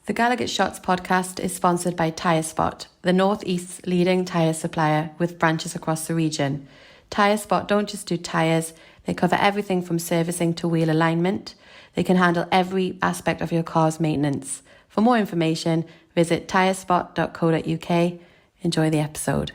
The Gallowgate Shots podcast is sponsored by Tyre Spot, the North East's leading tyre supplier with branches across the region. Tyre Spot don't just do tyres, they cover everything from servicing to wheel alignment. They can handle every aspect of your car's maintenance. For more information, visit tyrespot.co.uk. Enjoy the episode.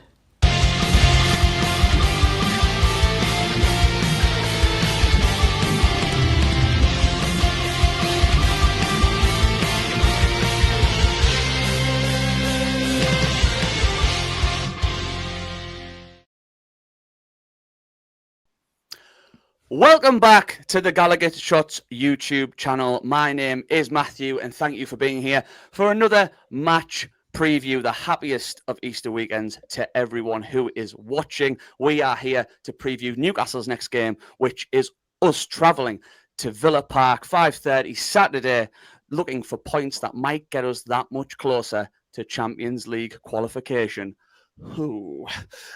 Welcome back to the GallowgateShots YouTube channel. My name is Matthew and thank you for being here for another match preview, the happiest of Easter weekends to everyone who is watching. We are here to preview Newcastle's next game, which is us travelling to Villa Park, 5:30 Saturday, looking for points that might get us that much closer to Champions League qualification.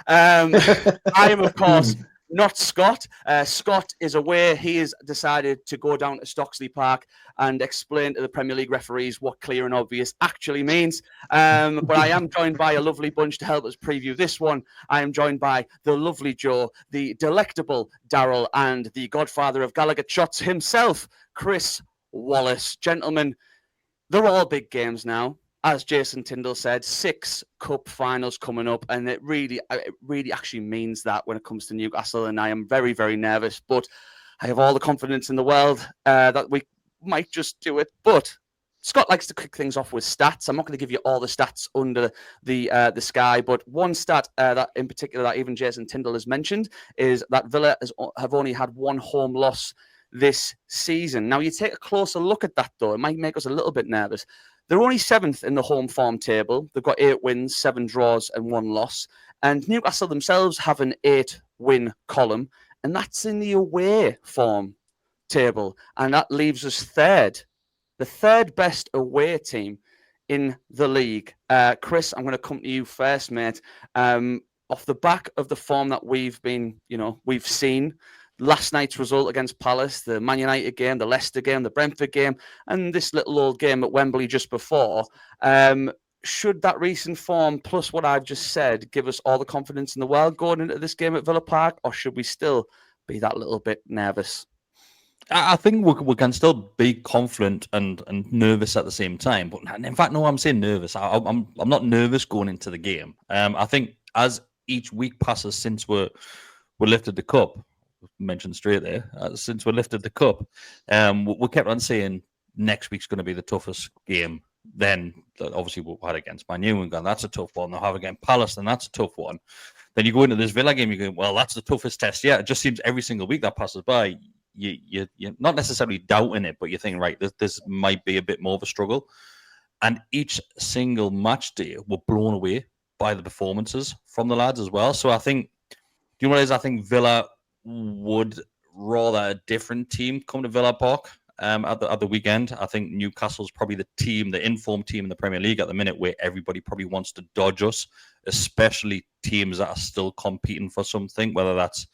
I am, of course, not Scott. Scott is away. He has decided to go down to Stockley Park and explain to the Premier League referees what clear and obvious actually means. But I am joined by a lovely bunch to help us preview this one. I am joined by the lovely Joe, the delectable Daryl, and the godfather of Gallowgate Shots himself, Kris Wallace. Gentlemen, they're all big games now. As Jason Tindall said, 6 cup finals coming up, and it really actually means that when it comes to Newcastle, and I am very, very nervous, but I have all the confidence in the world that we might just do it. But Scott likes to kick things off with stats. I'm not going to give you all the stats under the sky, but one stat that in particular that even Jason Tindall has mentioned is that Villa have only had 1 home loss this season. Now, you take a closer look at that, though, it might make us a little bit nervous. They're only 7th in the home form table. They've got 8 wins, 7 draws, and 1 loss. And Newcastle themselves have an 8-win column, and that's in the away form table. And that leaves us 3rd, the 3rd best away team in the league. Kris, I'm going to come to you first, mate. Off the back of the form that we've seen, last night's result against Palace, the Man United game, the Leicester game, the Brentford game, and this little old game at Wembley just before. Should that recent form, plus what I've just said, give us all the confidence in the world going into this game at Villa Park, or should we still be that little bit nervous? I think we can still be confident and nervous at the same time. But in fact, no, I'm saying nervous. I'm not nervous going into the game. I think as each week passes since we lifted the cup, mentioned straight there, since we lifted the cup, we kept on saying next week's going to be the toughest game. Then obviously we had against Man U and gone, that's a tough one. They'll have against Palace, and that's a tough one. Then you go into this Villa game, you go, well, that's the toughest test. Yeah, it just seems every single week that passes by, you're not necessarily doubting it, but you're thinking, right, this might be a bit more of a struggle. And each single match day, we're blown away by the performances from the lads as well. So I think, you know what it is? I think Villa would rather a different team come to Villa Park at the weekend. I think Newcastle's probably the informed team in the Premier League at the minute where everybody probably wants to dodge us, especially teams that are still competing for something, whether that's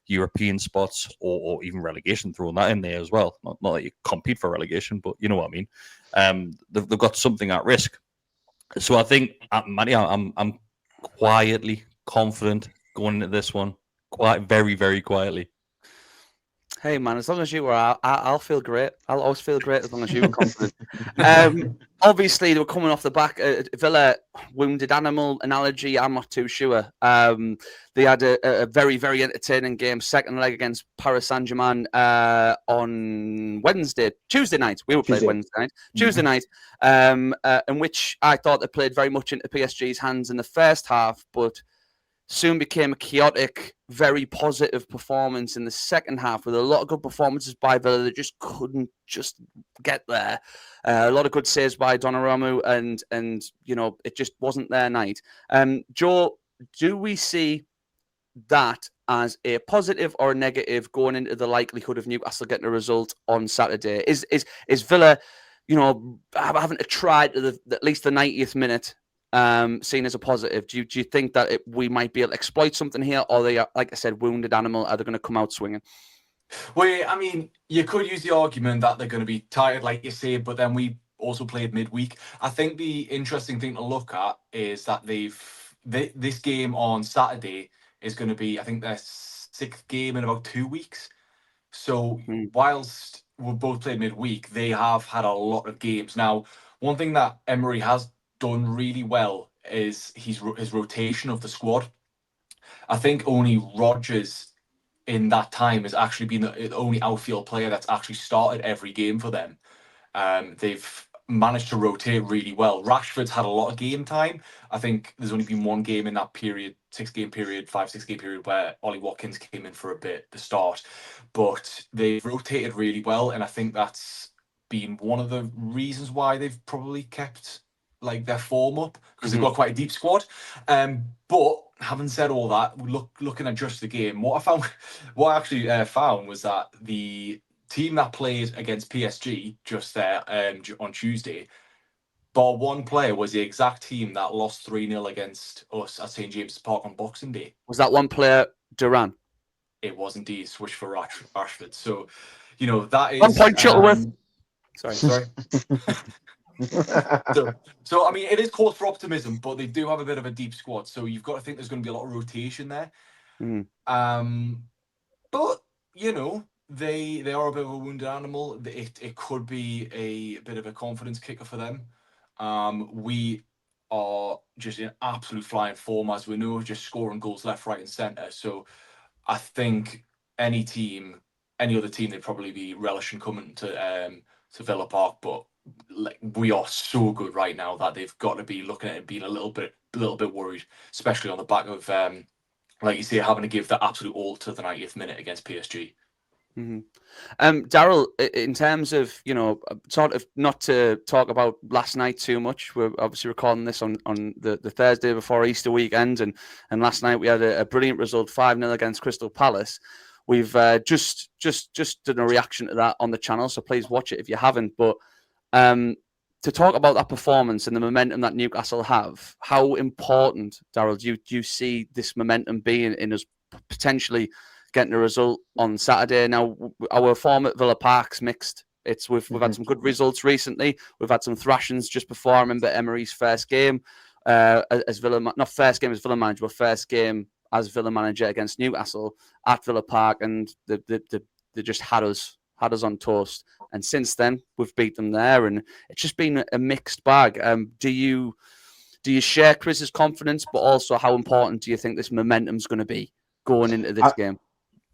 European spots or even relegation, throwing that in there as well. Not that you compete for relegation, but you know what I mean. They've got something at risk. So I think, Matty, I'm quietly confident going into this one. Very, very quietly. Hey, man, as long as you are, I'll feel great. I'll always feel great as long as you're confident. Obviously, they were coming off the back. Villa, wounded animal analogy, I'm not too sure. They had a very, very entertaining game, second leg against Paris Saint-Germain on Tuesday night. We were playing Wednesday night. Tuesday night, in which I thought they played very much into PSG's hands in the first half, but soon became a chaotic, very positive performance in the second half with a lot of good performances by Villa. They just couldn't just get there. A lot of good saves by Donnarumma, and you know, it just wasn't their night. Joe, do we see that as a positive or a negative going into the likelihood of Newcastle getting a result on Saturday? Is Villa, you know, having to try to at least the 90th minute seen as a positive? Do you think that we might be able to exploit something here, or they are, like I said, wounded animal? Are they going to come out swinging? Well, I mean, you could use the argument that they're going to be tired, like you say, but then we also played midweek. I think the interesting thing to look at is that this game on Saturday is going to be, I think, their 6th game in about 2 weeks. So whilst we've both played midweek, they have had a lot of games. Now, one thing that Emery has done really well is his rotation of the squad. I think only Rodgers in that time has actually been the only outfield player that's actually started every game for them. They've managed to rotate really well. Rashford's had a lot of game time. I think there's only been one game in that period, 6-game period, 5-6-game period, where Ollie Watkins came in for a bit at the start. But they've rotated really well, and I think that's been one of the reasons why they've probably kept like their form up, because they've got quite a deep squad. But having said all that, looking at just the game, what I actually found was that the team that played against PSG just there on Tuesday, bar one player, was the exact team that lost 3-0 against us at St James's Park on Boxing Day. Was that one player Duran? It was indeed switched for Rashford. So, you know, that is 1 point Shuttleworth. Sorry. So I mean, it is cause for optimism, but they do have a bit of a deep squad, so you've got to think there's going to be a lot of rotation there. But you know, they are a bit of a wounded animal. It could be a bit of a confidence kicker for them. We are just in absolute flying form, as we know, just scoring goals left, right, and centre. So I think any other team, they'd probably be relishing coming to Villa Park, but like, we are so good right now that they've got to be looking at it being a little bit worried, especially on the back of like you say, having to give the absolute all to the 90th minute against PSG. Daryl, in terms of, you know, sort of not to talk about last night too much, we're obviously recording this on the Thursday before Easter weekend, and last night we had a brilliant result, 5-0 against Crystal Palace. We've just done a reaction to that on the channel, so please watch it if you haven't. But to talk about that performance and the momentum that Newcastle have, how important, Daryl, do you see this momentum being in us potentially getting a result on Saturday? Now, our form at Villa Park's mixed. We've had some good results recently. We've had some thrashings just before. I remember Emery's first game as Villa, not first game as Villa manager, but first game as Villa manager against Newcastle at Villa Park, and they just had us on toast. And since then, we've beat them there, and it's just been a mixed bag. Do you share Kris's confidence, but also how important do you think this momentum's going to be going into this game?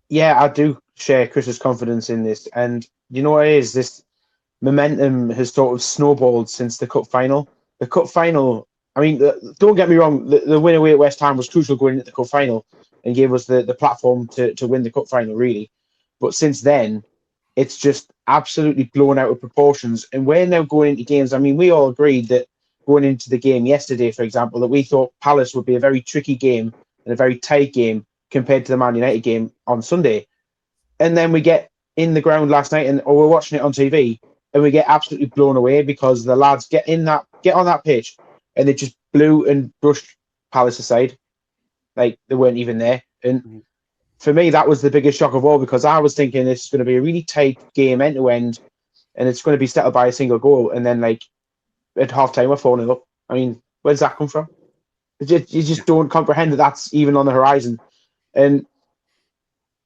Yeah, I do share Kris's confidence in this, and you know what it is? This momentum has sort of snowballed since the cup final. The cup final, I mean, don't get me wrong, the win away at West Ham was crucial going into the cup final and gave us the platform to win the cup final, really. But since then, it's just absolutely blown out of proportions. And we're now going into games. I mean, we all agreed that going into the game yesterday, for example, that we thought Palace would be a very tricky game and a very tight game compared to the Man United game on Sunday. And then we get in the ground last night, or we're watching it on TV, and we get absolutely blown away because the lads get on that pitch and they just blew and brushed Palace aside like they weren't even there. And for me, that was the biggest shock of all, because I was thinking this is going to be a really tight game end to end, and it's going to be settled by a single goal. And then, like, at half time, we're 4-0 up. I mean, where does that come from? You just don't comprehend that that's even on the horizon. And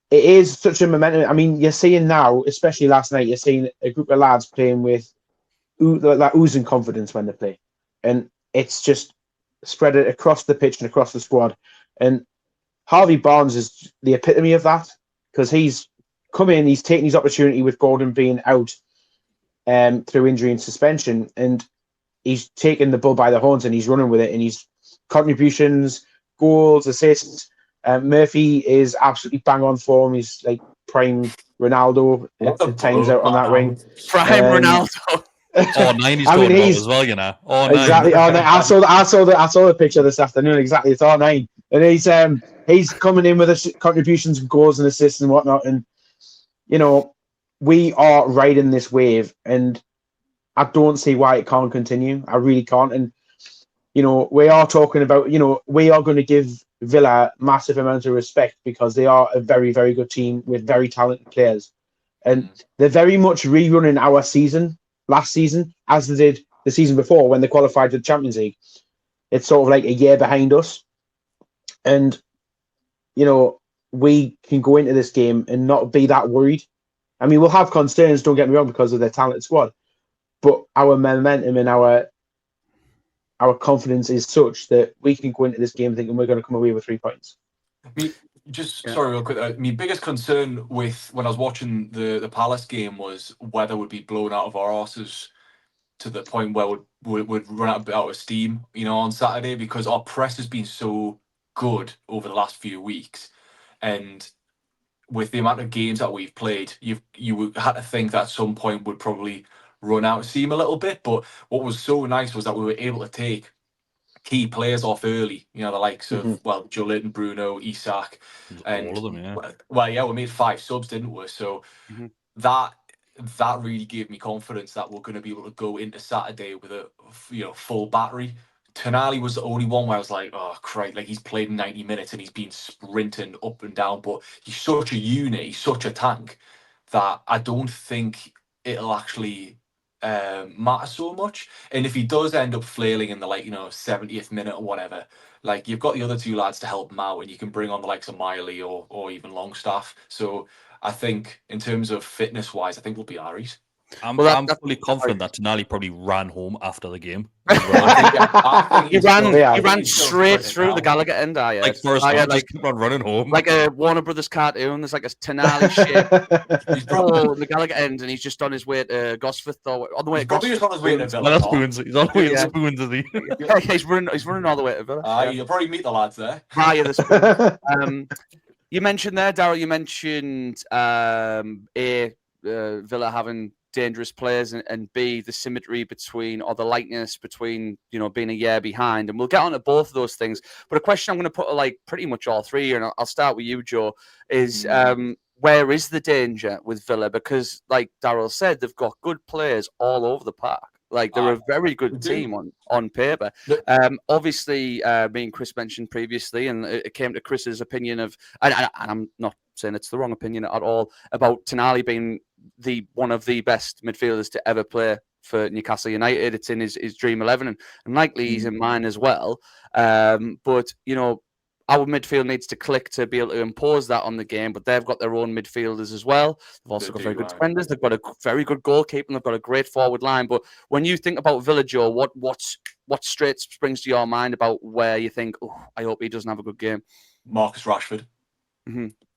it is such a momentum. I mean, you're seeing now, especially last night, you're seeing a group of lads playing with like oozing confidence when they play. And it's just spread it across the pitch and across the squad. And Harvey Barnes is the epitome of that, because he's come in, he's taken his opportunity with Gordon being out through injury and suspension, and he's taken the bull by the horns and he's running with it, and he's contributions, goals, assists. Murphy is absolutely bang on form. He's like prime Ronaldo at times out on that wing. Prime Ronaldo. Oh, 90s going on as well, you know. Oh, exactly. Oh, I saw the picture this afternoon. Exactly, it's R9, and he's coming in with contributions and goals and assists and whatnot. And you know, we are riding this wave, and I don't see why it can't continue. I really can't. And you know, we are talking about, you know, we are going to give Villa massive amounts of respect because they are a very, very good team with very talented players, and they're very much rerunning our season last season, as they did the season before when they qualified for the Champions League. It's sort of like a year behind us. And, you know, we can go into this game and not be that worried. I mean, we'll have concerns, don't get me wrong, because of their talented squad. But our momentum and our confidence is such that we can go into this game thinking we're going to come away with 3 points. Sorry, real quick. My biggest concern with when I was watching the Palace game was whether we'd be blown out of our arses to the point where we'd run out of steam, you know, on Saturday, because our press has been so good over the last few weeks, and with the amount of games that we've played, you had to think that at some point would probably run out of steam a little bit. But what was so nice was that we were able to take key players off early, you know, the likes of Joe Linton, Bruno, Isak, and all of them. Yeah, we made 5 subs, didn't we? So that really gave me confidence that we're going to be able to go into Saturday with a full battery. Tonali was the only one where I was like, oh, crap, like he's played 90 minutes and he's been sprinting up and down, but he's such a unit, he's such a tank that I don't think it'll actually matter so much. And if he does end up flailing in the 70th minute or whatever, like you've got the other 2 lads to help him out, and you can bring on the likes of Miley or even Longstaff. So I think in terms of fitness wise, I think we'll be Aries. I'm fully confident that Tonali probably ran home after the game. He ran straight through the Gallowgate end. Like first time, just keep on running home. Like a Warner Brothers cartoon. There's like a Tonali shape. He's probably on the Gallowgate end, and he's just on his way to Gosforth, or on the way to Gosforth. Just on his way to Villa. He's on the way to Spoons, is he? Yeah, he's running all the way to Villa. You'll probably meet the lads there. Via the Spoons. You mentioned there, Daryl, you mentioned Villa having dangerous players, and B, the symmetry between, or the likeness between, being a year behind. And we'll get on to both of those things. But a question I'm going to put like pretty much all 3 here, and I'll start with you, Joe, is where is the danger with Villa? Because like Daryl said, they've got good players all over the park. Like they're a very good team on paper. Obviously, me and Kris mentioned previously, and it came to Chris's opinion of, and I'm not saying it's the wrong opinion at all, about Tonali being one of the best midfielders to ever play for Newcastle United. It's in his dream 11, and likely he's in mine as well. But our midfield needs to click to be able to impose that on the game, but they've got their own midfielders as well. They've also got very good defenders. They've got a very good goalkeeper, and they've got a great forward line. But when you think about Villa, Joe, what straight springs to your mind about where you think, oh, I hope he doesn't have a good game? Marcus Rashford.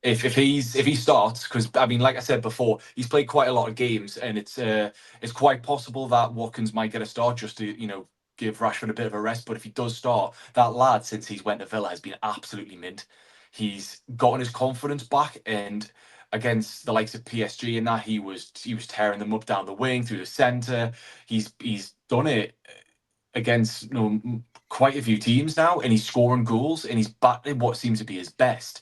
If he starts, because I mean, like I said before, he's played quite a lot of games, and it's quite possible that Watkins might get a start just to give Rashford a bit of a rest. But if he does start, that lad, since he's went to Villa, has been absolutely mint. He's gotten his confidence back, and against the likes of PSG and that, he was tearing them up down the wing through the centre. He's done it against quite a few teams now, and he's scoring goals, and he's back in what seems to be his best.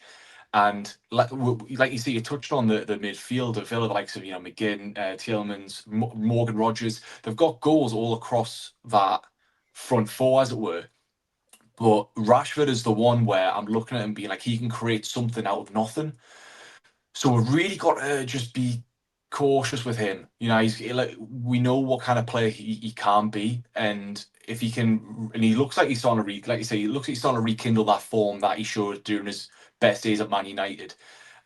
And like you see, you touched on the midfield of Villa, the likes of McGinn, Tielemans, Morgan Rogers. They've got goals all across that front 4, as it were. But Rashford is the one where I'm looking at him being like, he can create something out of nothing. So we've really got to just be cautious with him. We know what kind of player he can be, and if he can, and he looks like he's starting to like you say, he looks like he's starting to rekindle that form that he showed during his best days at Man United,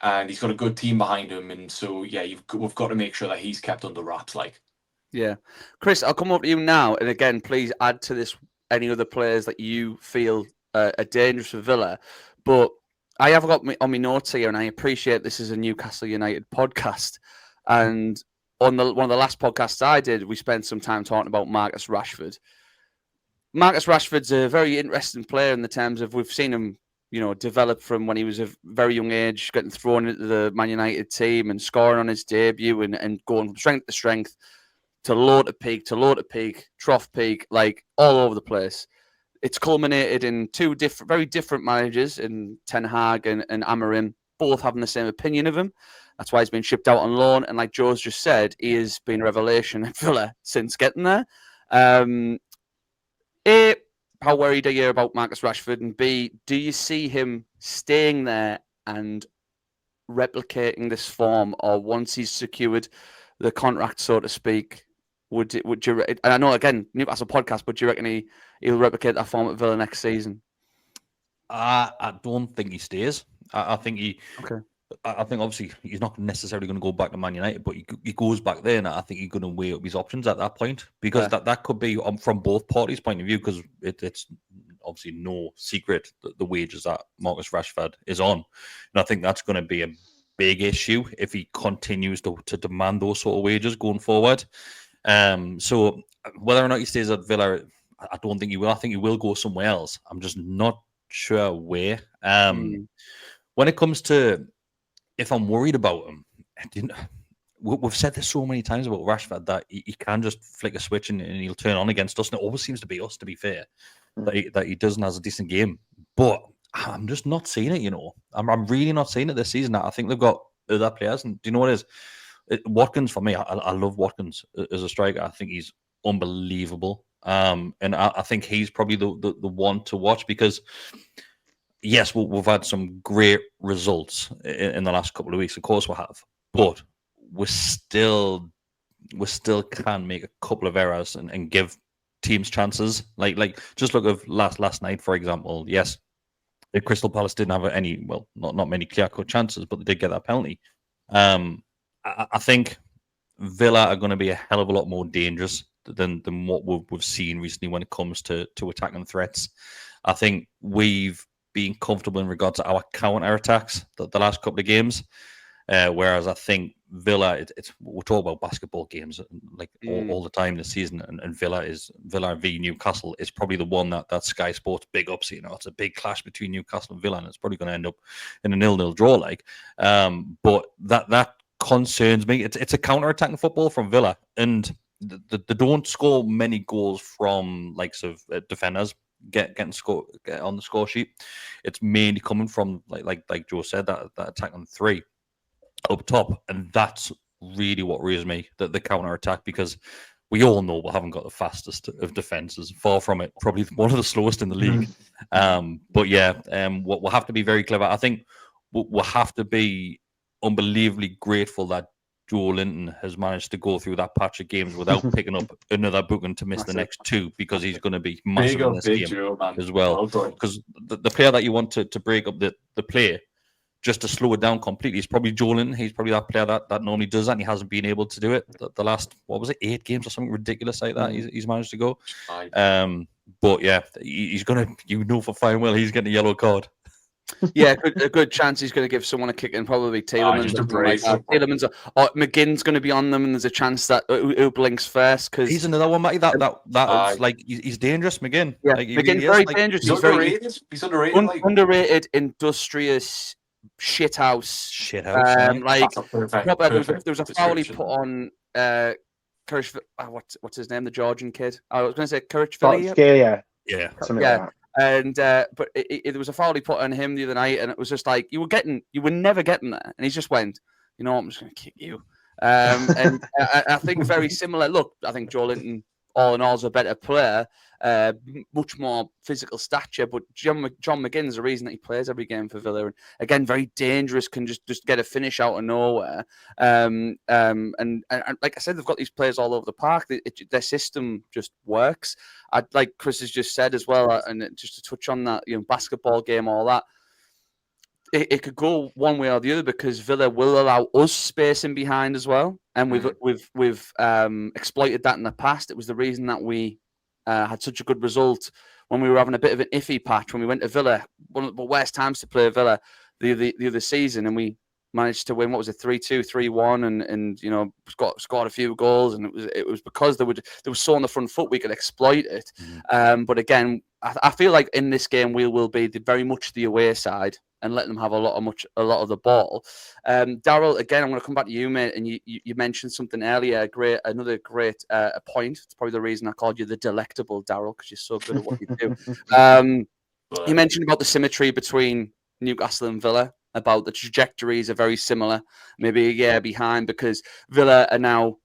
and he's got a good team behind him, and so we've got to make sure that he's kept under wraps. Kris, I'll come over to you now, and again, please add to this any other players that you feel are dangerous for Villa. But I have got on my notes here, and I appreciate this is a Newcastle United podcast, and on one of the last podcasts I did, we spent some time talking about Marcus Rashford. Marcus Rashford's a very interesting player in the terms of we've seen him develop from when he was a very young age, getting thrown into the Man United team and scoring on his debut and going from strength to strength to low to peak, trough peak, like all over the place. It's culminated in 2 very different managers in Ten Hag and Amorim, both having the same opinion of him. That's why he's been shipped out on loan. And like Joe's just said, he has been a revelation at Villa since getting there. How worried are you about Marcus Rashford? And B, do you see him staying there and replicating this form, or once he's secured the contract, so to speak, would you? And I know again, Newcastle podcast, but do you reckon he'll replicate that form at Villa next season? I don't think he stays. I think he. Okay. I think obviously he's not necessarily going to go back to Man United, but he goes back there, and I think he's going to weigh up his options at that point, because that could be from both parties' point of view, because it's obviously no secret that the wages that Marcus Rashford is on, and I think that's going to be a big issue if he continues to demand those sort of wages going forward. So whether or not he stays at Villa, I don't think he will. I think he will go somewhere else. I'm just not sure where. When it comes to if I'm worried about him, we've said this so many times about Rashford that he can just flick a switch and he'll turn on against us. And it always seems to be us, to be fair, that he doesn't have a decent game. But I'm just not seeing it, I'm really not seeing it this season. I think they've got other players. And do you know what it is? Watkins, for me, I love Watkins as a striker. I think he's unbelievable. And I think he's probably the one to watch, because yes, we've had some great results in the last couple of weeks. Of course we have, but we still can make a couple of errors and give teams chances. Like just look at last night, for example. Yes, the Crystal Palace didn't have not many clear-cut chances, but they did get that penalty. I think Villa are going to be a hell of a lot more dangerous than what we've seen recently when it comes to attacking threats. I think we've been comfortable in regard to our counter attacks the last couple of games, whereas I think Villa, we're talking about basketball games like all the time this season, and Villa v Newcastle is probably the one that Sky Sports big ups. It's a big clash between Newcastle and Villa, and it's probably going to end up in a 0-0 draw. But that concerns me. It's a counter attacking football from Villa, and they don't score many goals from likes of defenders. Get on the score sheet. It's mainly coming from like Joe said, that attack on three up top, and that's really what worries me, that the counter attack, because we all know we haven't got the fastest of defenses, far from it, probably one of the slowest in the league. But yeah, we'll have to be very clever. I think we'll have to be unbelievably grateful that Joe Linton has managed to go through that patch of games without picking up another booking to miss the next two, because he's going to be massive in this game Joe, as well. Because the player that you want to break up the play, just to slow it down completely, is probably Joe Linton. He's probably that player that normally does that, and he hasn't been able to do it the last, 8 games or something ridiculous like that. He's managed to go. But yeah, he's going to, for fine well, he's getting a yellow card. Yeah, a good chance he's going to give someone a kick, and probably Tielemans. Tielemans or McGinn's going to be on them, and there's a chance that who blinks first, because he's another one, Matty. That like he's dangerous, McGinn. Yeah, McGinn's very dangerous. He's underrated. He's underrated. Underrated, industrious shithouse. There was a foul he put on Kris. What's his name? The Georgian kid. I was going to say Kvaratskhelia. Yeah. Like and but there was a foul he put on him the other night, and it was just like you were never getting there, and he just went, I'm just going to kick you. And I think very similar. Look, I think Joe Linton, all in all, is a better player, much more physical stature. But John McGinn's the reason that he plays every game for Villa, and again, very dangerous, can just get a finish out of nowhere. And like I said, they've got these players all over the park. Their system just works. Like Kris has just said as well, and just to touch on that, basketball game, all that. It could go one way or the other, because Villa will allow us spacing behind as well, and we've exploited that in the past. It was the reason that we had such a good result when we were having a bit of an iffy patch when we went to Villa. One of the worst times to play Villa the other season, and we managed to win. What was it, 3-2, 3-1, and scored a few goals, and it was because they were so on the front foot we could exploit it. But again, I feel like in this game we will be very much the away side and let them have a lot of the ball. Daryl, again, I'm going to come back to you, mate. And you mentioned something earlier, another great point. It's probably the reason I called you the delectable Daryl, because you're so good at what you do. You mentioned about the symmetry between Newcastle and Villa, about the trajectories are very similar, maybe a year behind, because Villa are now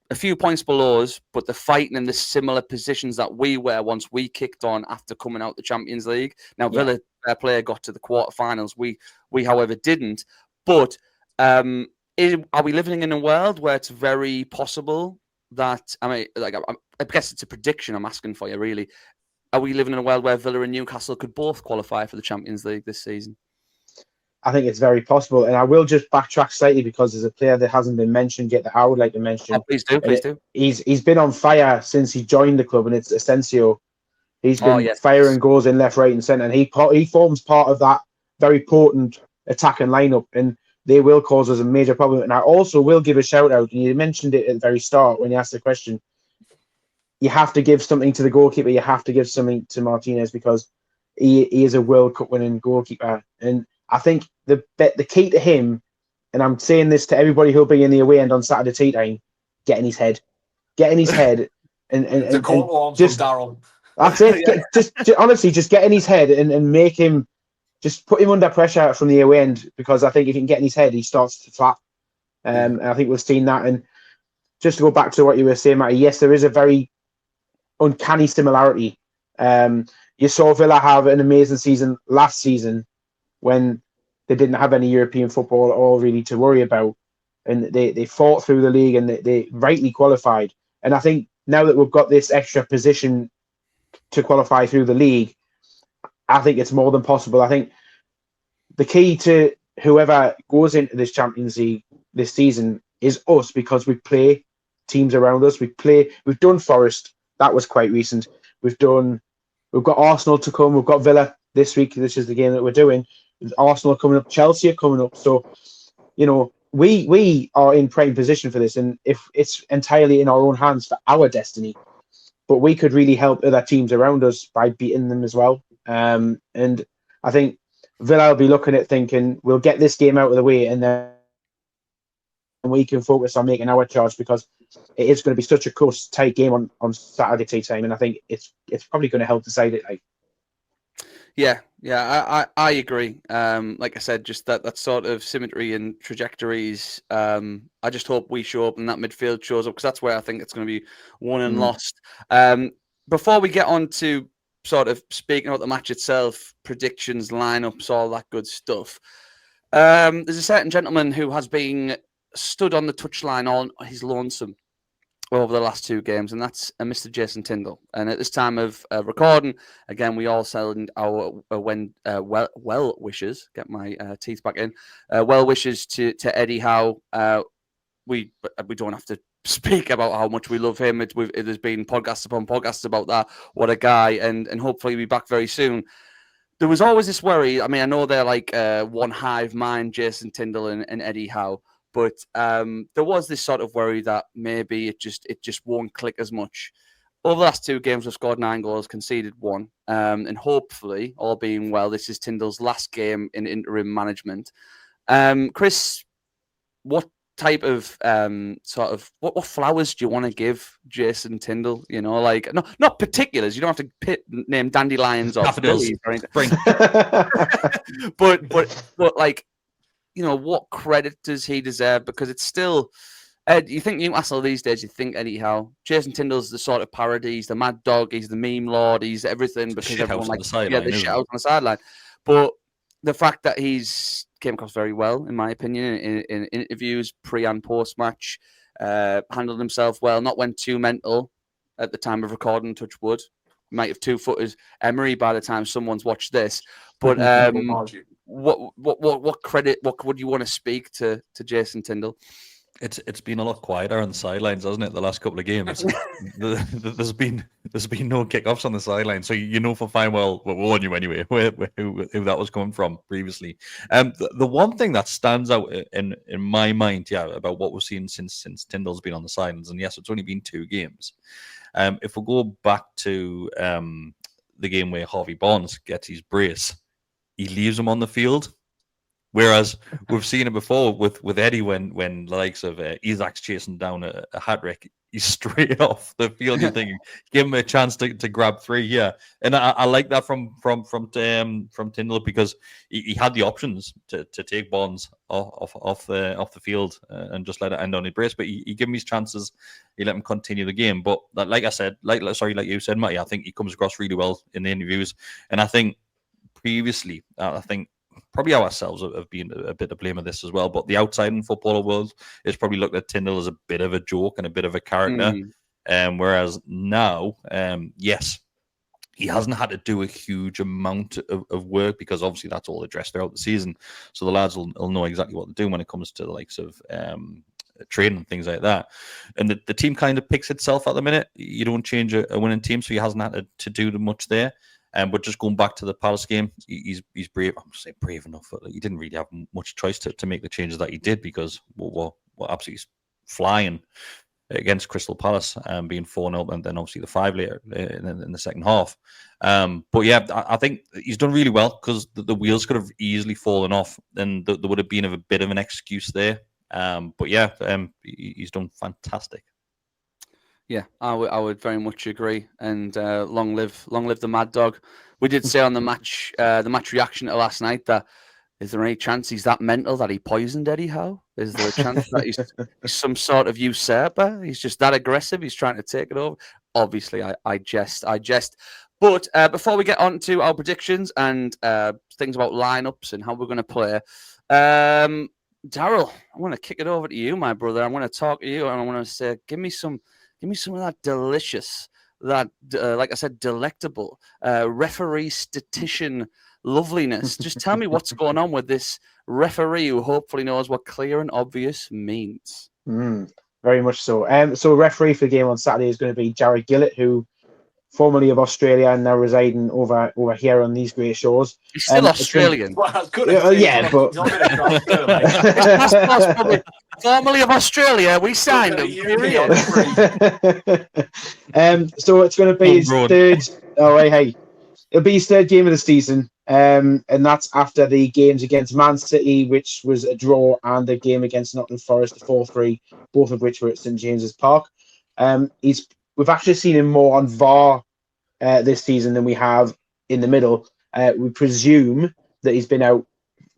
a few points below us, but they're fighting in the similar positions that we were once we kicked on after coming out the Champions League. Now, Villa, their player, got to the quarterfinals. We, however, didn't. But are we living in a world where it's very possible that, I guess it's a prediction I'm asking for you, really. Are we living in a world where Villa and Newcastle could both qualify for the Champions League this season? I think it's very possible. And I will just backtrack slightly because there's a player that hasn't been mentioned yet that I would like to mention. Oh, please do. He's been on fire since he joined the club, and it's Asensio. He's been firing goals in left, right, and centre, and he forms part of that very potent attacking lineup, and they will cause us a major problem. And I also will give a shout out, and you mentioned it at the very start when you asked the question. You have to give something to the goalkeeper. You have to give something to Martinez because he is a World Cup winning goalkeeper, and I think the key to him, and I'm saying this to everybody who'll be in the away end on Saturday tea time, getting his head, and just Daryl. That's it. Just honestly, just get in his head and make him, just put him under pressure from the away end, because I think if he can get in his head, he starts to flap. And I think we've seen that. And just to go back to what you were saying, Matty, yes, there is a very uncanny similarity. You saw Villa have an amazing season last season when they didn't have any European football at all really to worry about. And they fought through the league and they rightly qualified. And I think now that we've got this extra position to qualify through the league, I think it's more than possible. I think the key to whoever goes into this Champions League this season is us, because we play teams around us. We've done Forest. That was quite recent. We've got Arsenal to come. We've got Villa this week. This is the game that we're doing. There's Arsenal coming up. Chelsea are coming up. So, we are in prime position for this. And if it's entirely in our own hands for our destiny, but we could really help other teams around us by beating them as well. And I think Villa will be looking at thinking, we'll get this game out of the way and then we can focus on making our charge, because it is going to be such a close, tight game on Saturday tea time. And I think it's probably going to help decide it. Yeah, I agree. Like I said, just that sort of symmetry and trajectories. I just hope we show up and that midfield shows up, because that's where I think it's going to be won and lost. Before we get on to sort of speaking about the match itself, predictions, lineups, all that good stuff, there's a certain gentleman who has been stood on the touchline on his lonesome over the last two games, and that's Mr. Jason Tindall. And at this time of recording, again, we all send our well wishes. Get my teeth back in. Well wishes to Eddie Howe. We don't have to speak about how much we love him. It has been podcasts upon podcasts about that. What a guy, and hopefully we'll be back very soon. There was always this worry. I mean, I know they're like one hive mind, Jason Tindall and Eddie Howe. But there was this sort of worry that maybe it just won't click as much. Over the last two games, we've scored 9 goals, conceded 1. And hopefully, all being well, this is Tindall's last game in interim management. Kris, what type of what flowers do you want to give Jason Tindall? Not particulars. You don't have to name dandelions or lilies or anything. but like, what credit does he deserve? Because it's still, Ed, you think Newcastle these days, you think Eddie Howe. Jason Tindall's the sort of parody. He's the mad dog. He's the meme lord. He's everything, because everyone likes the shit out on the sideline. But the fact that he's came across very well, in my opinion, in interviews, pre and post match, handled himself well, not went too mental at the time of recording, touch wood. Might have 2-footed Emery by the time someone's watched this. But what credit? What would you want to speak to Jason Tindall? It's been a lot quieter on the sidelines, hasn't it? The last couple of games, there's been no kickoffs on the sideline, so for fine well we'll warn you anyway who that was coming from previously. The one thing that stands out in my mind, about what we've seen since Tindall's been on the sidelines, and yes, it's only been 2 games. If we go back to the game where Harvey Barnes gets his brace, he leaves him on the field. Whereas we've seen it before with Eddie when the likes of Isak's chasing down a hat-trick, he's straight off the field. You're thinking, give him a chance to grab 3 here. And I like that from Tindall, because he had the options to take Barnes off the field and just let it end on his brace. But he gave him his chances. He let him continue the game. But like you said, Matty, I think he comes across really well in the interviews. And I think previously, probably ourselves have been a bit to blame of this as well. But the outside in footballer world is probably looked at Tindall as a bit of a joke and a bit of a character. Whereas now, yes, he hasn't had to do a huge amount of work because obviously that's all addressed throughout the season. So the lads will know exactly what they're doing when it comes to the likes of training and things like that. And the team kind of picks itself at the minute. You don't change a winning team, so he hasn't had to do much there. But just going back to the Palace game, he's brave. I'm saying brave enough. But he didn't really have much choice to make the changes that he did because we're absolutely flying against Crystal Palace, being 4-0 and then obviously the 5 later in the second half. But yeah, I think he's done really well because the wheels could have easily fallen off and there would have been a bit of an excuse there. But yeah, he's done fantastic. Yeah, I would very much agree. And long live the Mad Dog. We did say on the match reaction to last night that is there any chance he's that mental that he poisoned Eddie Howe? Is there a chance that he's some sort of usurper? He's just that aggressive. He's trying to take it over. Obviously, I jest. But before we get on to our predictions and things about lineups and how we're going to play, Daryl, I want to kick it over to you, my brother. I want to talk to you and I want to say, give me some of that delicious, like I said, delectable referee statistician loveliness. Just tell me what's going on with this referee who hopefully knows what clear and obvious means. Very much so. So referee for the game on Saturday is going to be Jared Gillett, who formerly of Australia and now residing over here on these great shores. He's still Australian. Yeah, but formerly of Australia, we signed him. So it's going to be his third. Oh, hey, it'll be his third game of the season. And that's after the games against Man City, which was a draw, and the game against Nottingham Forest, the 4-3, both of which were at St James's Park. We've actually seen him more on VAR this season than we have in the middle. We presume that he's been out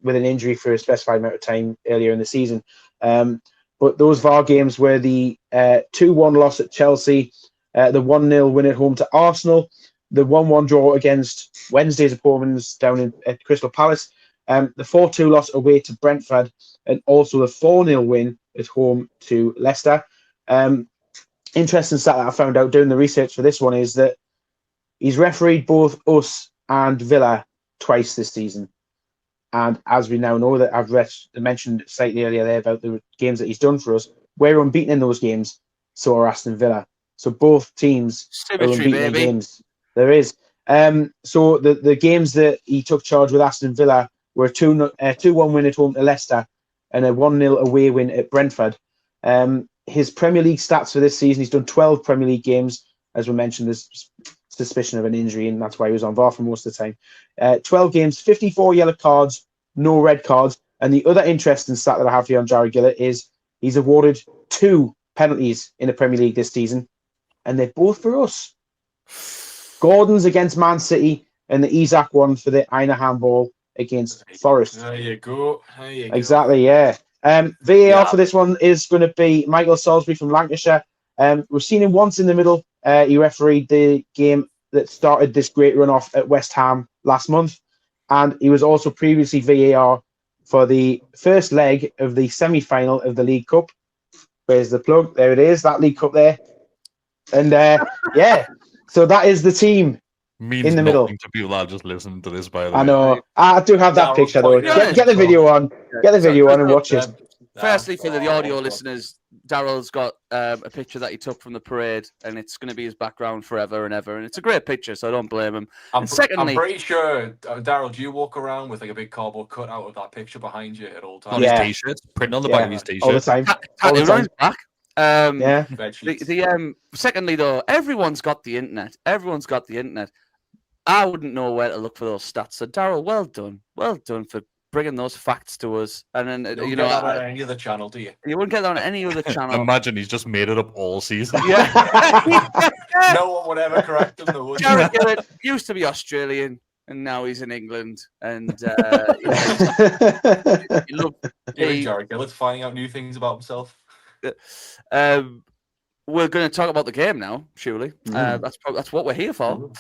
with an injury for a specified amount of time earlier in the season. But those VAR games were the 2-1 loss at Chelsea, the 1-0 win at home to Arsenal, the 1-1 draw against Wednesday's opponents down at Crystal Palace, the 4-2 loss away to Brentford, and also the 4-0 win at home to Leicester. Interesting stat that I found out doing the research for this one is that he's refereed both us and Villa twice this season. And as we now know, that I've mentioned slightly earlier there about the games that he's done for us, we're unbeaten in those games, so are Aston Villa. So both teams are unbeaten in games. There is. So the games that he took charge with Aston Villa were a 2-1 win at home to Leicester and a 1-0 away win at Brentford. His Premier League stats for this season, he's done 12 Premier League games. As we mentioned, there's suspicion of an injury, and that's why he was on VAR for most of the time. 12 games, 54 yellow cards, no red cards. And the other interesting stat that I have here on Jared Gillett is he's awarded 2 penalties in the Premier League this season, and they're both for us. Gordon's against Man City, and the Isak one for the Aina handball against Forest. There you go. Exactly, yeah. VAR for this one is going to be Michael Salisbury from Lancashire. We've seen him once in the middle. He refereed the game that started this great run-off at West Ham last month. And he was also previously VAR for the first leg of the semi-final of the League Cup. Where's the plug? There it is, that League Cup there. And yeah, so that is the team in the middle. To people that are just listening to this, by the way. I know. I do have that picture, though. Get the video on. Get the video on and watch it. Firstly, for the audio listeners, Daryl's got a picture that he took from the parade, and it's going to be his background forever and ever. And it's a great picture, so I don't blame him. I'm pretty sure, Daryl, do you walk around with like a big cardboard cutout of that picture behind you at all times? On his t-shirt, printing on the back of his t-shirt. All the time. Secondly, though, everyone's got the internet. I wouldn't know where to look for those stats. So, Daryl, well done for bringing those facts to us. And then you know, on any other channel, do you? You wouldn't get that on any other channel. Imagine he's just made it up all season. Yeah. No one would ever correct him, though. Jared Gillett used to be Australian, and now he's in England. And Jared Gillett's finding out new things about himself. We're going to talk about the game now, surely. That's what we're here for.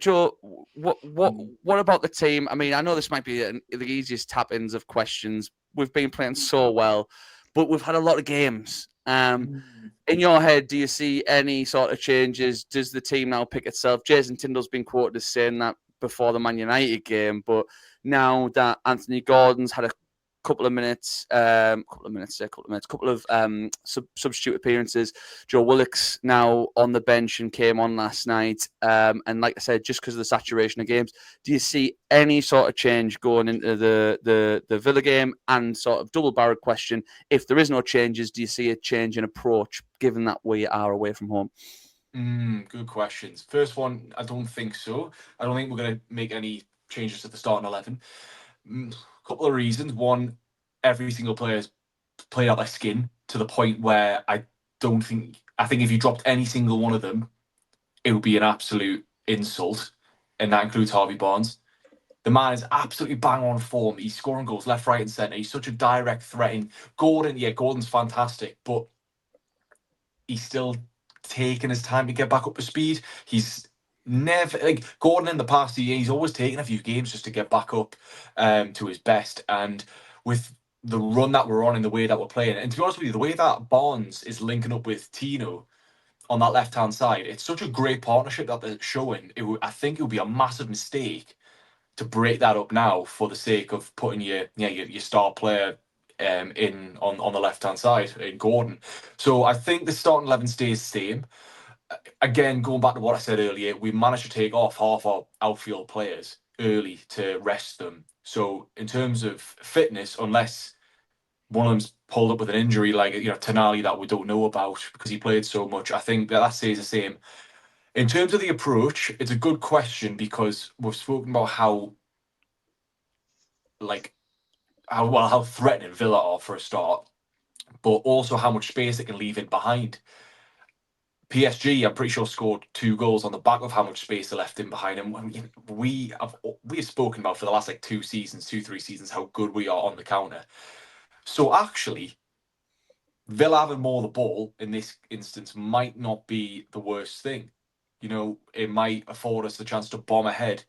Joe, what about the team? I mean, I know this might be the easiest tap-ins of questions. We've been playing so well, but we've had a lot of games. In your head, do you see any sort of changes? Does the team now pick itself? Jason Tindall's been quoted as saying that before the Man United game, but now that Anthony Gordon's had a couple of substitute appearances. Joe Willock's now on the bench and came on last night. And like I said, just because of the saturation of games, do you see any sort of change going into the Villa game? And sort of double-barreled question, if there is no changes, do you see a change in approach given that we are away from home? Good questions. First one, I don't think so. I don't think we're going to make any changes to the starting 11. Couple of reasons. One, every single player's played out their skin to the point where I think if you dropped any single one of them, it would be an absolute insult, and that includes Harvey Barnes. The man is absolutely bang on form. He's scoring goals left, right, and centre. He's such a direct threat. In Gordon's fantastic, but he's still taking his time to get back up to speed. He's never, like Gordon in the past, he's always taken a few games just to get back up to his best. And with the run that we're on and the way that we're playing, and to be honest with you, the way that Barnes is linking up with Tino on that left-hand side, it's such a great partnership that they're showing. I think it would be a massive mistake to break that up now for the sake of putting your star player in on the left-hand side in Gordon. So I think the starting 11 stays the same. Again, going back to what I said earlier, we managed to take off half our outfield players early to rest them. So in terms of fitness, unless one of them's pulled up with an injury like Tonali that we don't know about because he played so much, I think that stays the same. In terms of the approach, it's a good question because we've spoken about how threatening Villa are for a start, but also how much space they can leave in behind. PSG, I'm pretty sure, scored 2 goals on the back of how much space they left in behind. And we have spoken about for the last 3 seasons, how good we are on the counter. So actually, Villa having more of the ball in this instance might not be the worst thing. It might afford us the chance to bomb ahead,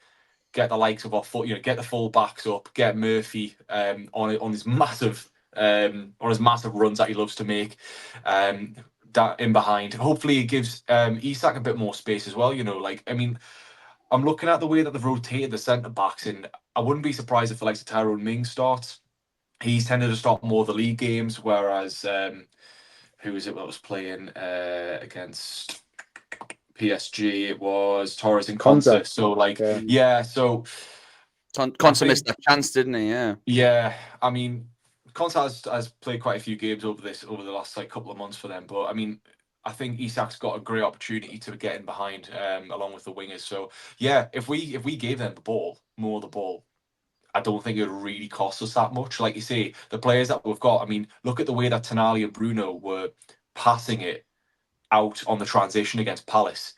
get the likes of our get the full backs up, get Murphy on his massive runs that he loves to make. That in behind. Hopefully it gives Isak a bit more space as well. I'm looking at the way that they've rotated the centre-backs, and I wouldn't be surprised if the likes of Tyrone Mings starts. He's tended to start more of the league games, whereas who is it that was playing against PSG? It was Torres and Konsa. So so Konsa missed that chance, didn't he? Yeah. I mean, Konsa has played quite a few games over the last couple of months for them, but I mean, I think Isak's got a great opportunity to get in behind along with the wingers. So yeah, if we gave them more of the ball, I don't think it would really cost us that much. Like you say, the players that we've got, I mean, look at the way that Tonali and Bruno were passing it out on the transition against Palace.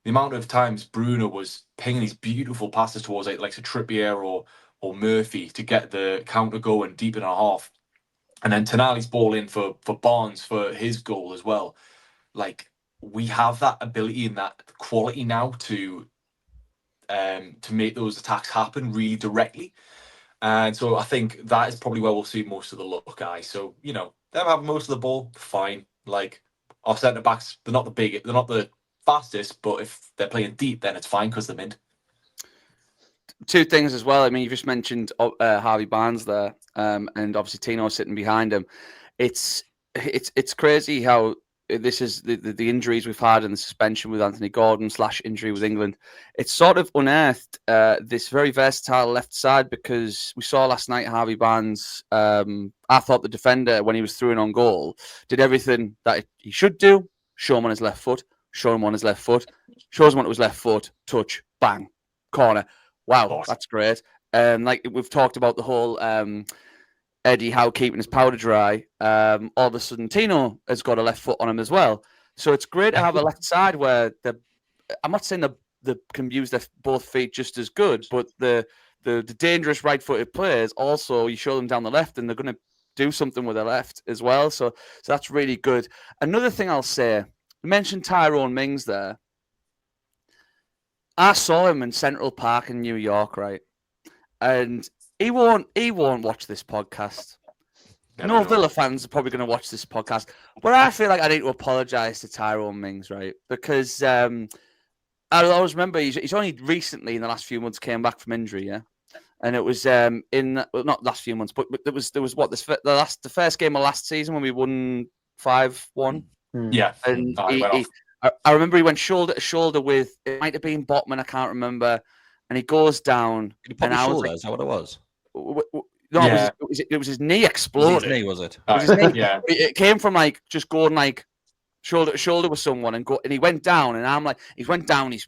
The amount of times Bruno was pinging these beautiful passes towards like Trippier or Murphy to get the counter going deep in our half, and then Tonali's ball in for Barnes for his goal as well. Like, we have that ability and that quality now to make those attacks happen really directly, and so I think that is probably where we'll see most of the look, guys. So them having most of the ball, fine. Like, our centre backs, they're not the fastest, but if they're playing deep, then it's fine because they're mid. 2 things as well. I mean, you just mentioned Harvey Barnes there, and obviously Tino sitting behind him. It's crazy how this is the injuries we've had and the suspension with Anthony Gordon / injury with England. It's sort of unearthed this very versatile left side, because we saw last night Harvey Barnes. I thought the defender, when he was through and on goal, did everything that he should do. Show him on his left foot. Show him on his left foot. Shows him on his left foot. Touch. Bang. Corner. Wow, that's great. Like we've talked about the whole Eddie Howe keeping his powder dry. All of a sudden, Tino has got a left foot on him as well. So it's great to have a left side where I'm not saying they can use their both feet just as good, but the dangerous right-footed players also, you show them down the left and they're going to do something with their left as well. So that's really good. Another thing I'll say, I mentioned Tyrone Mings there. I saw him in Central Park in New York, right? And he won't watch this podcast. No Villa fans are probably going to watch this podcast, but I feel like I need to apologise to Tyrone Mings, right? Because I always remember he's only recently in the last few months came back from injury, yeah. And it was not last few months, but there was the first game of last season when we won 5-1. Yeah, and I remember he went shoulder to shoulder with, it might have been Botman, I can't remember, and he goes down. Did he pop his shoulder? Is that what it was? No, yeah. it was his knee exploded. His knee, was it? It was his knee. Yeah. It came from like just going like shoulder to shoulder with someone, and he went down, and I'm like, he went down, he's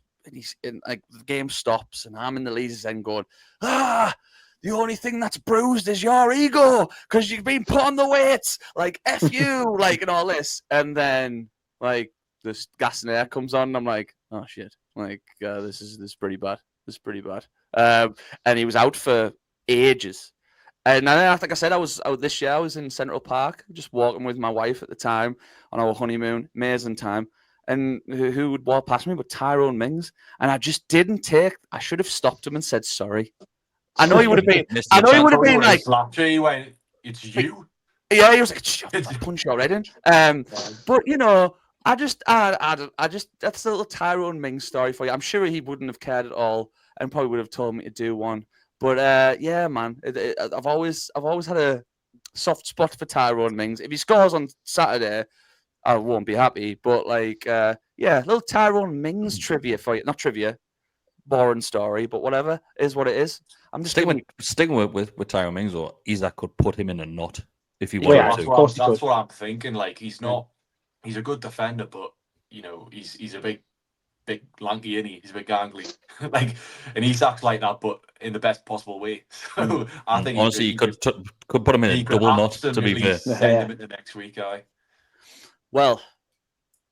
in, like, the game stops, and I'm in the leaders end going, the only thing that's bruised is your ego because you've been put on the weights, like F you, like, and all this, and then like this gas and air comes on, and I'm like, oh shit, like this is pretty bad. This is pretty bad. And he was out for ages. And then, like I said, I was out this year. I was in Central Park, just walking with my wife at the time on our honeymoon, amazing time. And who would walk past me but Tyrone Mings? And I just didn't take. I should have stopped him and said sorry. I know he would have been. I know he would have been like, he went, "It's you." Yeah, he was like, "I'll punch your head in." But you know, I just that's a little Tyrone Mings story for you. I'm sure he wouldn't have cared at all, and probably would have told me to do one. But yeah, man, I've always had a soft spot for Tyrone Mings. If he scores on Saturday, I won't be happy. But like, yeah, little Tyrone Mings trivia for you. Not trivia, boring story, but whatever is what it is. I'm just sticking with Tyrone Mings, or Isaac could put him in a knot if he wanted to. That's what I'm thinking. Like, he's a good defender, but you know, he's a big lanky, isn't he? He's a bit gangly. Like, and Isak's like that, but in the best possible way. So I think honestly, you could put him in a double knot, to be fair. Send him into next week, Well,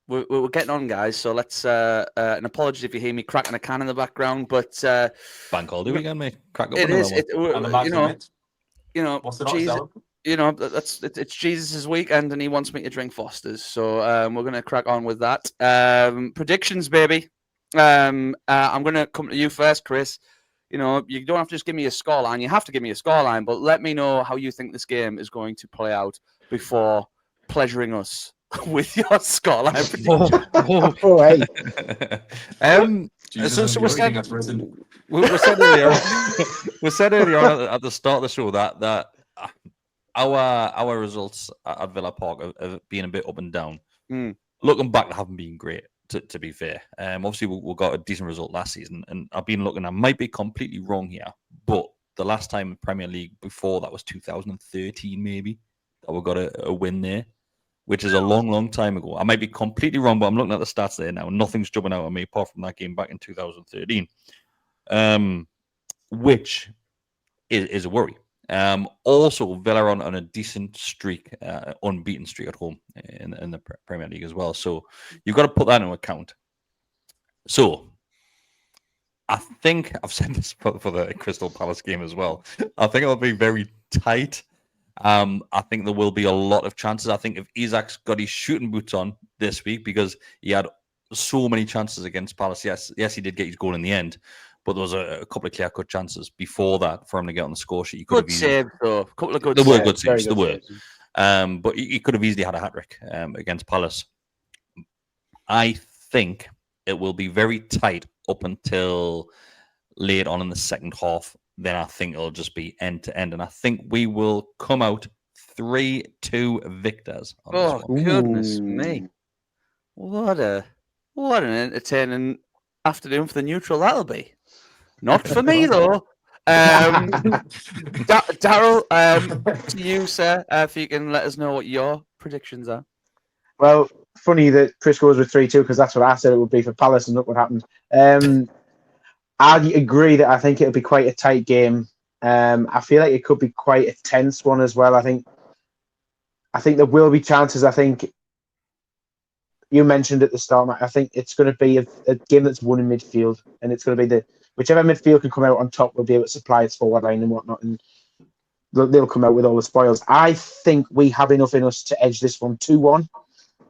we're getting on, guys. So let's an apology if you hear me cracking a can in the background, but bank holiday weekend, mate. Crack up. It is. You know, what's the Jesus, you know, it's Jesus' weekend, and he wants me to drink Foster's, so we're gonna crack on with that. Predictions, baby. I'm gonna come to you first, Kris. You know, you don't have to just give me a scoreline. You have to give me a scoreline, but let me know how you think this game is going to play out before pleasuring us with your scoreline prediction. We said earlier on at the start of the show that our results at Villa Park have been a bit up and down. Looking back, they haven't been great, to be fair. Obviously, we got a decent result last season, and I've been looking. I might be completely wrong here, but the last time in Premier League before that was 2013, maybe, that we got a win there, which is a long, long time ago. I might be completely wrong, but I'm looking at the stats there now. Nothing's jumping out at me apart from that game back in 2013, which is a worry. Also, Villa on a decent streak, unbeaten streak at home in the Premier League as well. So you've got to put that into account. So I think I've said this for the Crystal Palace game as well. I think it'll be very tight. I think there will be a lot of chances. I think if Isak's got his shooting boots on this week, because he had so many chances against Palace. Yes, he did get his goal in the end. But there was a couple of clear-cut chances before that for him to get on the score sheet. Good save, though. A couple of good saves. There were good saves. There were. But he could have easily had a hat-trick against Palace. I think it will be very tight up until late on in the second half. Then I think it'll just be end-to-end. And I think we will come out 3-2 victors. Oh, goodness me. What an entertaining afternoon for the neutral that'll be. Not for me, though. Daryl, to you, sir, if you can let us know what your predictions are. Well, funny that Kris goes with 3-2 because that's what I said it would be for Palace, and look what happened. I agree that I think it'll be quite a tight game. I feel like it could be quite a tense one as well. I think there will be chances. I think you mentioned at the start, Matt, I think it's going to be a game that's won in midfield, and it's going to be whichever midfield can come out on top will be able to supply its forward line and whatnot, and they'll come out with all the spoils. I think we have enough in us to edge this one 2-1,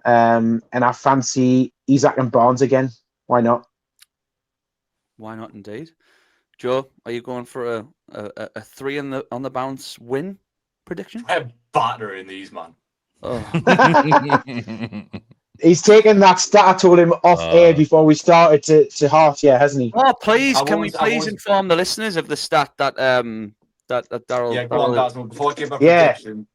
and I fancy Isak and Barnes again. Why not? Why not, indeed? Joe, are you going for a 3 on the bounce win prediction? We're battering these, man. Oh. He's taken that stat I told him off air before we started to heart, hasn't he? Oh, please! Can we please inform the listeners of the stat that Daryl? Yeah, go on, guys. Before I give my prediction.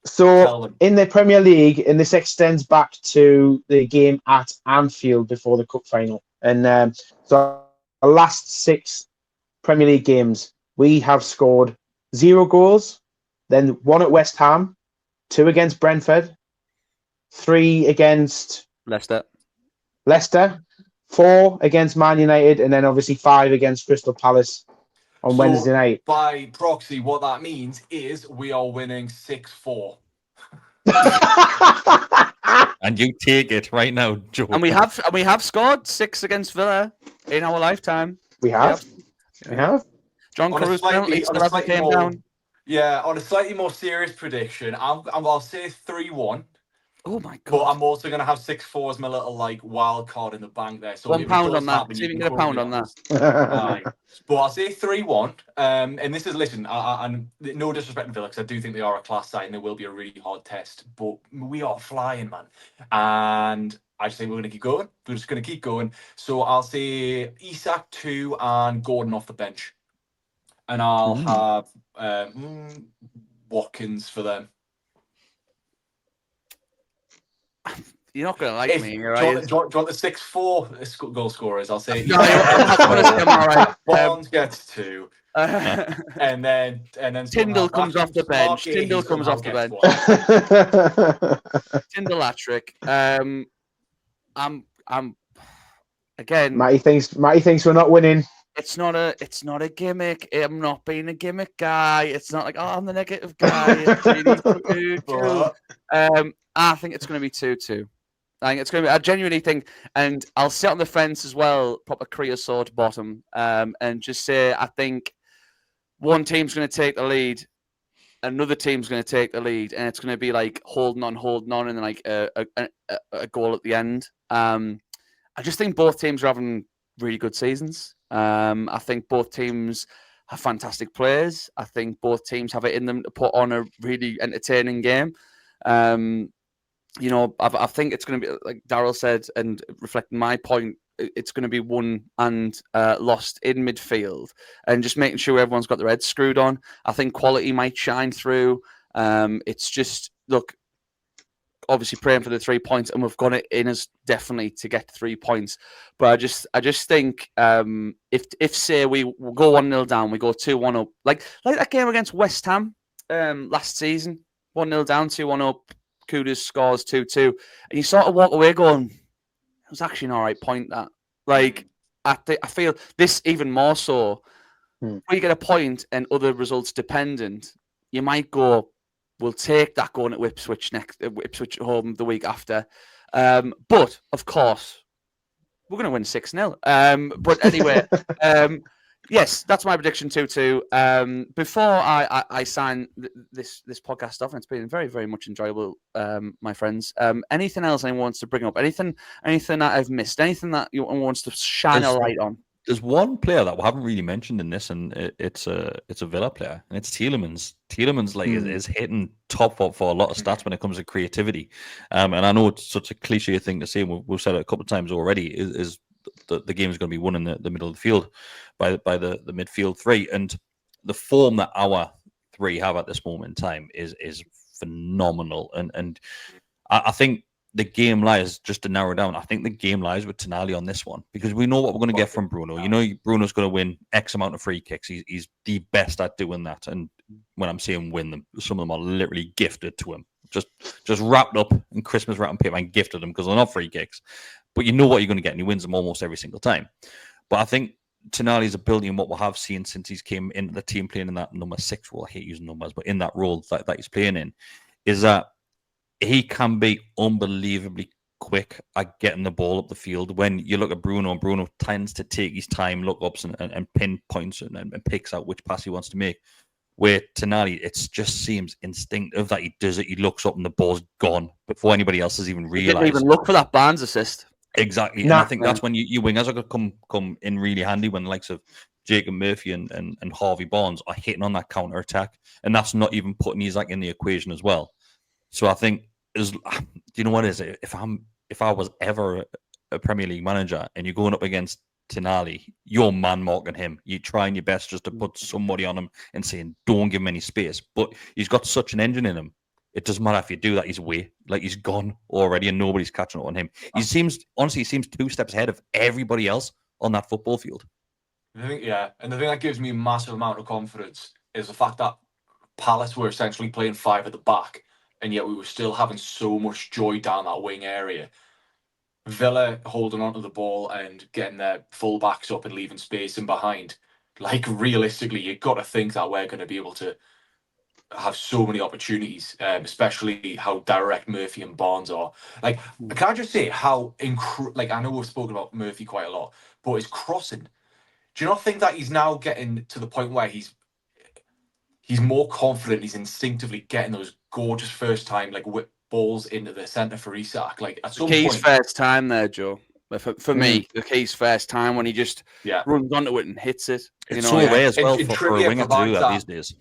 So in the Premier League, and this extends back to the game at Anfield before the cup final, and so the last 6 Premier League games, we have scored 0 goals, then 1 at West Ham, 2 against Brentford, 3 against Leicester, 4 against Man United, and then obviously 5 against Crystal Palace on Wednesday night. By proxy, what that means is we are winning 6-4. And you take it right now, Joe. And we have scored 6 against Villa in our lifetime. We have. John Caruso penalty still hasn't came down. Yeah, on a slightly more serious prediction, I'll say 3-1. Oh my god! But I'm also going to have 6-4 as my little wild card in the bank there. So £1 on that. See if you can get £1 on that. But I'll say 3-1. And this is and no disrespect to Villa, because I do think they are a class side and there will be a really hard test. But we are flying, man. And I just think we're going to keep going. We're just going to keep going. So I'll say Isak 2 and Gordon off the bench, and I'll have Watkins for them. You're not going to like me, right? Do you want the 6-4 goal scorers? I'll say. No, all right. Barnes gets 2, and then Tindall comes off the bench. Tindall comes off the bench. Tindall hat-trick. I'm again. Matty thinks we're not winning. It's not a gimmick. I'm not being a gimmick guy. It's not like, oh, I'm the negative guy. It's really I think it's going to be 2-2. I think it's going to be. I genuinely think, and I'll sit on the fence as well, proper creosote bottom, and just say I think one team's going to take the lead, another team's going to take the lead, and it's going to be like holding on, and then like a goal at the end. I just think both teams are having really good seasons. I think both teams have fantastic players. I think both teams have it in them to put on a really entertaining game. I think it's going to be, like Daryl said, and reflecting my point, it's going to be won and lost in midfield, and just making sure everyone's got their heads screwed on. I think quality might shine through. It's just, look, obviously praying for the 3 points, and we've got it in us definitely to get 3 points. But I just think if say we go 1-0 down, we go 2-1 up, like that game against West Ham last season, 1-0 down, 2-1 up. Kudus scores 2-2, and you sort of walk away going, it was actually an all right point. That, like, I feel this even more so. When you get a point and other results dependent, you might go, we'll take that going at Ipswich Ipswich at home the week after. But of course, we're going to win 6-0. But anyway, yes, that's my prediction 2-2. Before I sign this podcast off, and it's been very, very much enjoyable, my friends. Anything else anyone wants to bring up? Anything that I've missed? Anything that you wants to shine a light on? There's one player that we haven't really mentioned in this, and it's a Villa player, and it's Tielemans. Tielemans is hitting top up for a lot of stats when it comes to creativity. And I know it's such a cliche thing to say, and we've said it a couple of times already, is the game is going to be won in the middle of the field by the midfield 3, and the form that our 3 have at this moment in time is phenomenal. And I think the game lies, just to narrow down, I think the game lies with Tonali on this one, because we know what we're going to get from Bruno. You know, Bruno's going to win X amount of free kicks. He's the best at doing that. And when I'm saying win them, some of them are literally gifted to him. Just wrapped up in Christmas wrapping paper and gifted them, because they're not free kicks. But you know what you're going to get, and he wins them almost every single time. But I think Tonali's ability, and what we have seen since he's came into the team playing in that number 6 role, I hate using numbers, but in that role that he's playing in, is that he can be unbelievably quick at getting the ball up the field. When you look at Bruno, Bruno tends to take his time, look ups and pinpoints and picks out which pass he wants to make. Where Tonali, it just seems instinctive that he does it. He looks up and the ball's gone before anybody else has even realised. He didn't even look for that Barnes assist. Exactly. Nah, And I think that's when your wingers are going to come in really handy when the likes of Jacob Murphy and Harvey Barnes are hitting on that counter attack. And that's not even putting Isak in the equation as well. So I think, do you know what it is? If I was ever a Premier League manager and you're going up against Tonali, you're man marking him. You're trying your best just to put somebody on him and saying, don't give him any space. But he's got such an engine in him. It doesn't matter if you do that, he's away. Like, he's gone already and nobody's catching up on him. He seems 2 steps ahead of everybody else on that football field. And the thing that gives me a massive amount of confidence is the fact that Palace were essentially playing 5 at the back, and yet we were still having so much joy down that wing area. Villa holding onto the ball and getting their full-backs up and leaving space in behind. Like, realistically, you've got to think that we're going to be able to have so many opportunities, especially how direct Murphy and Barnes are. Like, can I just say how I know we've spoken about Murphy quite a lot, but his crossing. Do you not think that he's now getting to the point where he's more confident? He's instinctively getting those gorgeous first time whip balls into the centre for Isak. Like, at some Key's point, first time there, Joe. For me, the Key's first time when he just runs onto it and hits it. It's so rare as well for a winger to do that these days.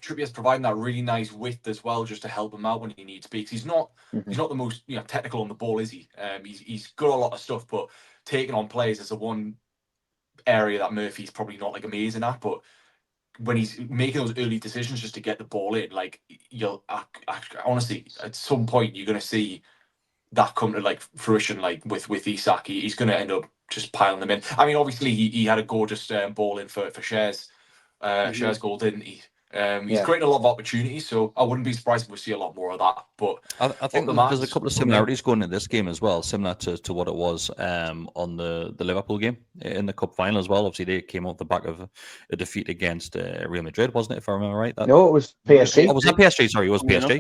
Trippier's providing that really nice width as well, just to help him out when he needs to be. He's not the most technical on the ball, is he? He's got a lot of stuff, but taking on players is the one area that Murphy's probably not amazing at. But when he's making those early decisions just to get the ball in, you'll honestly at some point you're going to see that come to fruition. With Isak, he's going to end up just piling them in. I mean, obviously he had a gorgeous ball in for Shares goal, didn't he? He's created a lot of opportunities, so I wouldn't be surprised if we see a lot more of that. But I think there's a couple of similarities going into this game as well, similar to what it was on the Liverpool game in the cup final as well. Obviously, they came off the back of a defeat against Real Madrid, wasn't it? If I remember right. No, it was PSG. Oh, was that PSG? Sorry, it was PSG.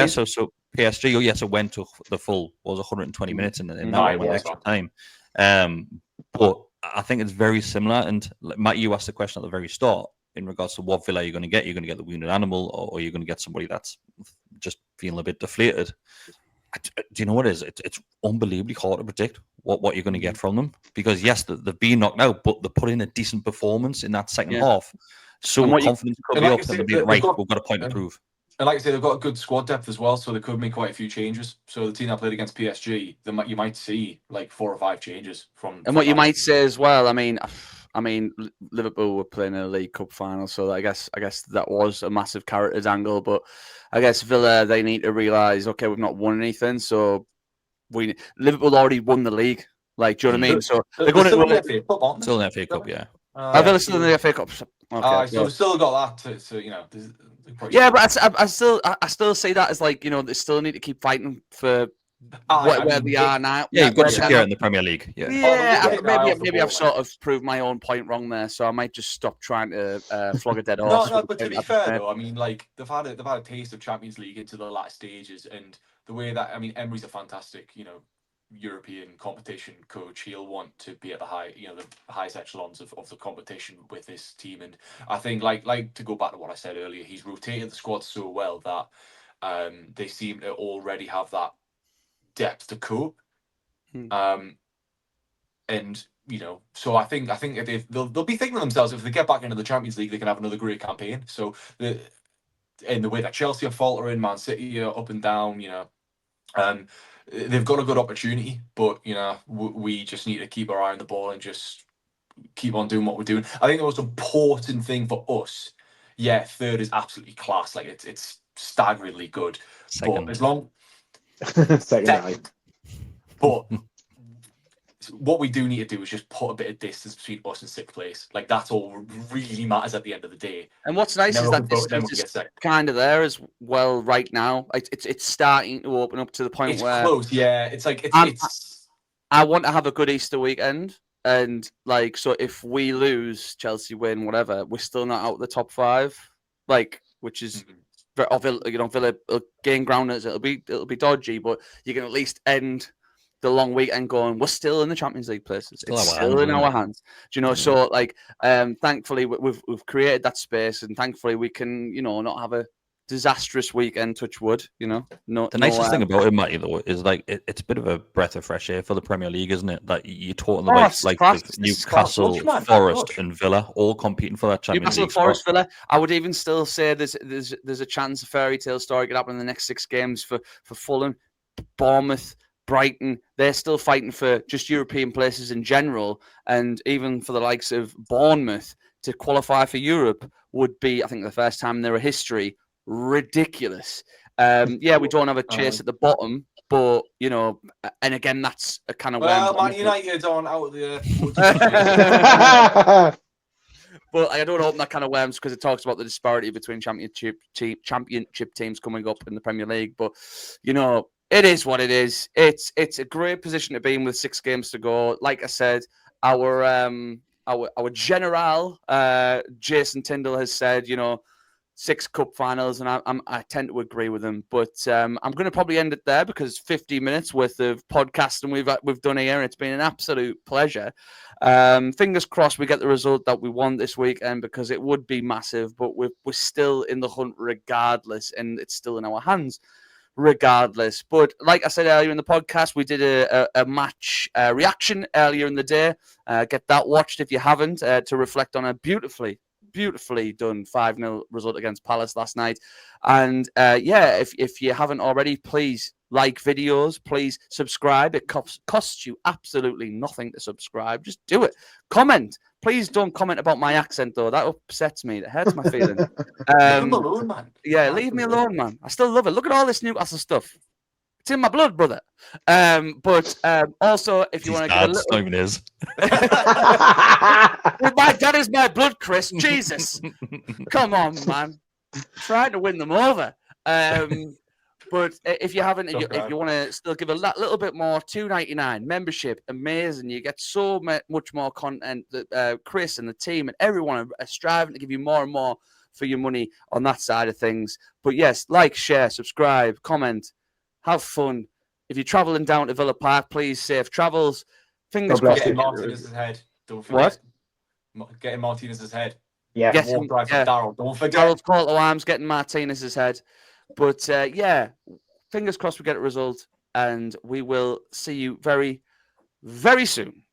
So PSG. Yes, it went to the full 120 minutes, and that went extra time. But I think it's very similar. And Matt, you asked the question at the very start in regards to what Villa you're going to get. You're going to get the wounded animal, or you're going to get somebody that's just feeling a bit deflated. Do you know what it is? It's unbelievably hard to predict what you're going to get from them, because yes, they've been knocked out, but they put in a decent performance in that second half. So confidence could be up, and be right. We've got a point to prove. And like I say, they've got a good squad depth as well, so they could make quite a few changes. So the team that played against PSG, you might see 4 or 5 changes from. And what you might say as well, I mean, Liverpool were playing in a League Cup final, so I guess that was a massive carrot angle. But I guess Villa, they need to realise, okay, we've not won anything, so Liverpool already won the league. Do you know what I mean? So they're going to the FA Cup, aren't they? Still in the FA Cup, yeah. Villa still in the FA Cup. Okay, so we've still got that. But I still see that as they still need to keep fighting for where they are now. Yeah, you've got to secure it in the Premier League. Yeah, maybe I've sort of proved my own point wrong there, so I might just stop trying to flog a dead horse. No, but to be fair though, I mean, they've had a taste of Champions League into the latter stages, and the way that Emery's a fantastic, European competition coach. He'll want to be at the highest echelons of the competition with this team, and I think like to go back to what I said earlier, he's rotated the squad so well that they seem to already have that depth to cope. And so I think if they'll be thinking to themselves, if they get back into the Champions League, they can have another great campaign. So in the way that Chelsea are faltering, Man City are up and down, they've got a good opportunity, but we just need to keep our eye on the ball and just keep on doing what we're doing. I think the most important thing for us, third is absolutely class. It's staggeringly good. Second. But as long second. But what we do need to do is just put a bit of distance between us and 6th place. That's all really matters at the end of the day. And what's nice is that distance is kind of there as well right now. It's starting to open up to the point where it's close. Yeah, it's I want to have a good Easter weekend, and so if we lose, Chelsea win, whatever, we're still not out of the top 5. Which is Villa gain grounders. It'll be dodgy, but you can at least end the long weekend going, we're still in the Champions League places. It's still in our hands. Do you know? So thankfully we've created that space, and thankfully we can not have a disastrous weekend, touch wood, you know. The nicest thing about it, Matty, though, is like it's a bit of a breath of fresh air for the Premier League, isn't it? That you're talking about Newcastle, Forest, and Villa all competing for that Champions League. Newcastle, Forest, Villa. I would even still say there's a chance a fairy tale story could happen in the next 6 games for Fulham, Bournemouth, Brighton. They're still fighting for just European places in general, and even for the likes of Bournemouth to qualify for Europe would be, I think, the first time in their history. Ridiculous. Yeah, we don't have a chase at the bottom, but you know, and again, that's a kind of Man United on out of the. But I don't open that kind of worms because it talks about the disparity between championship teams coming up in the Premier League. But you know, it is what it is. It's a great position to be in with 6 games to go. Like I said, our general Jason Tindall has said, you know, 6 cup finals, and I tend to agree with him. But I'm going to probably end it there because 50 minutes worth of podcasting we've done here, and it's been an absolute pleasure. Fingers crossed we get the result that we want this weekend because it would be massive. But we're still in the hunt regardless, and it's still in our hands regardless. But like I said earlier in the podcast, we did a match reaction earlier in the day. Get that watched if you haven't, to reflect on a beautifully done 5-0 result against Palace last night. And if you haven't already, please like videos, please subscribe. It costs you absolutely nothing to subscribe. Just do it. Comment. Please don't comment about my accent, though. That upsets me. It hurts my feelings. Leave me alone, man. Yeah, leave me alone, man. I still love it. Look at all this Newcastle stuff. It's in my blood, brother. But also, if you want to get a little... is. My dad is my blood, Kris. Jesus. Come on, man. Trying to win them over. But if you haven't, if you want to still give a little bit more, $2.99 membership, amazing. You get so much more content that Kris and the team and everyone are striving to give you more and more for your money on that side of things. But yes, like, share, subscribe, comment, have fun. If you're traveling down to Villa Park, please safe travels. Fingers crossed. Getting Martinez's head. Don't forget. What? Getting Martinez's head. Yeah. Walk drive from Daryl. Don't forget. Daryl's call to arms, getting Martinez's head. But yeah, fingers crossed we get a result, and we will see you very, very soon.